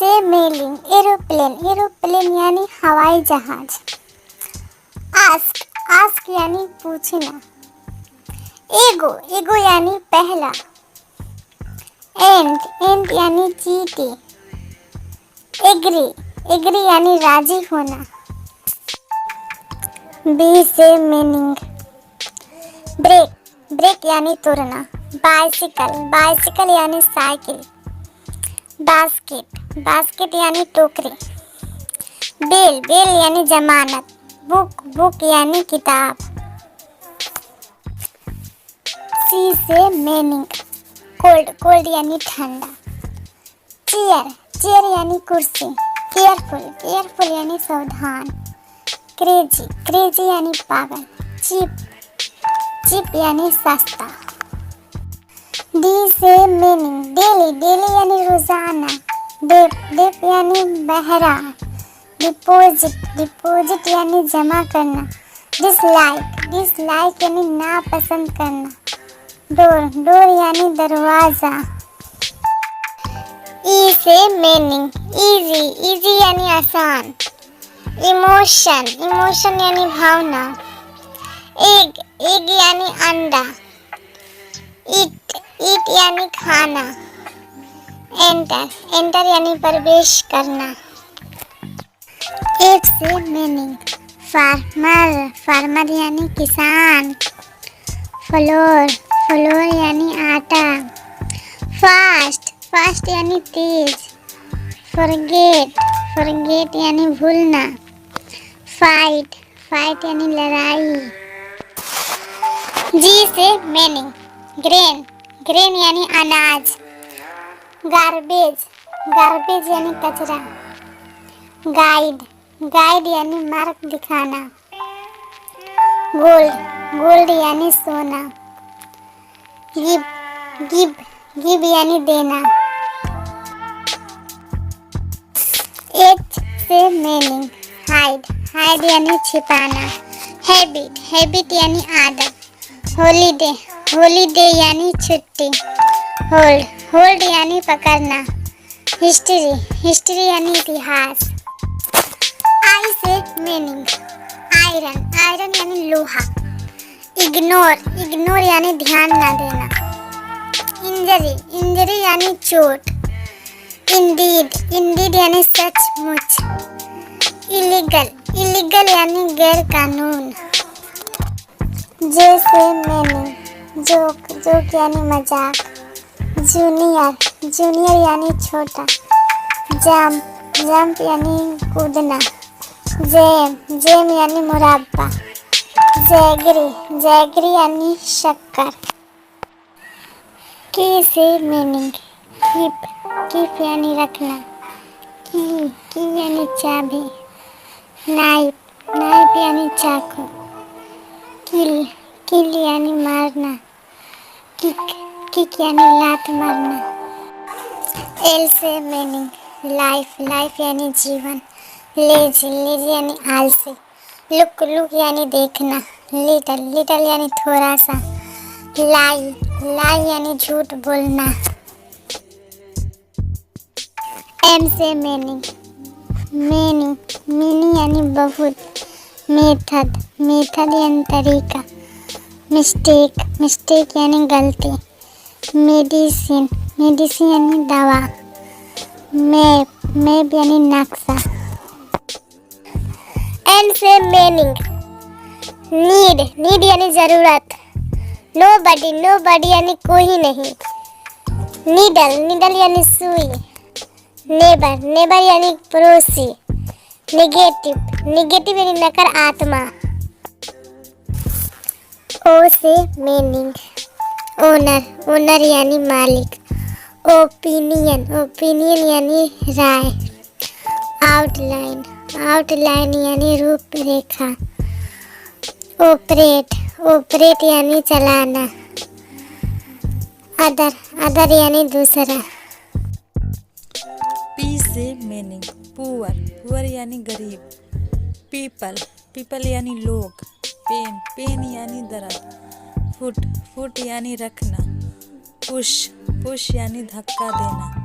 से mailing aeroplane, aeroplane यानी हवाई जहाज। आस्क, आस्क यानी पूछना। एगो, एगो यानी पहला। एंट, एंट यानी चींटी। एग्री, एग्री यानी राजी होना। बी से मीनिंग ब्रेक, ब्रेक यानी तोड़ना। बाइसिकल, बाइसिकल यानी साइकिल। बास्केट, बास्केट यानी टोकरी। बेल, बेल यानी जमानत। बुक, बुक यानी किताब। सी से मीनिंग कोल्ड, कोल्ड यानी ठंडा। चेयर, चेयर यानी कुर्सी। केयरफुल, केयरफुल यानी सावधान। क्रेजी, क्रेजी यानी पागल। चीप, चीप यानी सस्ता। डी से मीनिंग डेली, डेली यानी रोजाना। डेप, डेप यानी बहरा। डिपॉजिट, डिपॉजिट यानी जमा करना। डिसलाइक, डिसलाइक यानी नापसंद करना। डोर, डोर यानी दरवाजा। ई से मीनिंग इजी, इजी यानी आसान। इमोशन, इमोशन यानी भावना। एग, एग यानी अंडा। ईट, ईट यानी खाना। एंटर, एंटर यानी प्रवेश करना। एफ से मीनिंग फार्मर, फार्मर यानी किसान। फ्लोर, फ्लोर यानी आटा। फास्ट, फास्ट यानी तेज। फॉरगेट, फॉरगेट यानी भूलना। फाइट, फाइट यानी लड़ाई। जी से मीनिंग ग्रेन, ग्रेन यानी अनाज। गार्बेज, गार्बेज यानी कचरा। गाइड, गाइड यानी मार्ग दिखाना। गोल्ड, गोल्ड यानी सोना। गिव, गिव, गिव यानी देना। एच से मीनिंग हाइड, हाइड यानी छिपाना। हैबिट, हैबिट यानी आदत। हॉलीडे, हॉलीडे यानी छुट्टी। होल्ड, होल्ड यानी पकड़ना। हिस्ट्री, हिस्ट्री यानी इतिहास। आई से मीनिंग आयरन, आयरन यानी लोहा। इग्नोर, इग्नोर यानी ध्यान ना देना। इंजरी, इंजरी यानी चोट। इंडीड, इंडीड यानी सचमुच। इलीगल, इलीगल यानी गैर कानून। जे से मीनिंग जोक, जोक यानी मजाक। जूनियर, जूनियर यानी छोटा। जंप, जंप यानी कूदना। जैम, जैम यानी मुरब्बा। जैगरी, जैगरी यानी शक्कर। की से मीनिंग कीप, कीप यानी रखना। की यानी चाबी। नाइफ, नाइफ यानी चाकू। किल, किल यानी मारना। किक, किक यानी लात मारना। एल से मीनिंग लाइफ, लाइफ यानी जीवन। लेज, लेज यानी आलसी। लुक, लुक यानी देखना। लिटल, लिटल यानी थोड़ा सा। लाई, लाई यानी झूठ बोलना। एम से मीनिंग मीनिंग, मीनिंग यानी बहुत। मेथड, मेथड यानी तरीका। मिस्टेक, मिस्टेक यानी गलती। मेडिसिन, मेडिसिन यानी दवा। मैप, मैप यानी नक्शा। एन से मीनिंग नीड, नीड यानी जरूरत। नोबडी, नोबडी यानी कोई नहीं। नीडल, नीडल यानी सुई। नेबर, नेबर यानी पड़ोसी। निगेटिव, निगेटिव यानी नकारात्मा। ओ से मीनिंग ओनर, ओनर यानी मालिक। ओपिनियन, ओपिनियन यानी राय। आउटलाइन, आउटलाइन यानी रूपरेखा। ऑपरेट, ऑपरेट यानी चलाना। अदर, अदर यानी दूसरा। पी से मीनिंग पुअर, पुअर यानी गरीब। पीपल, पीपल यानी लोग। पेन, पेन यानी दर्द। फुट, फुट यानी रखना। पुश, पुश यानी धक्का देना।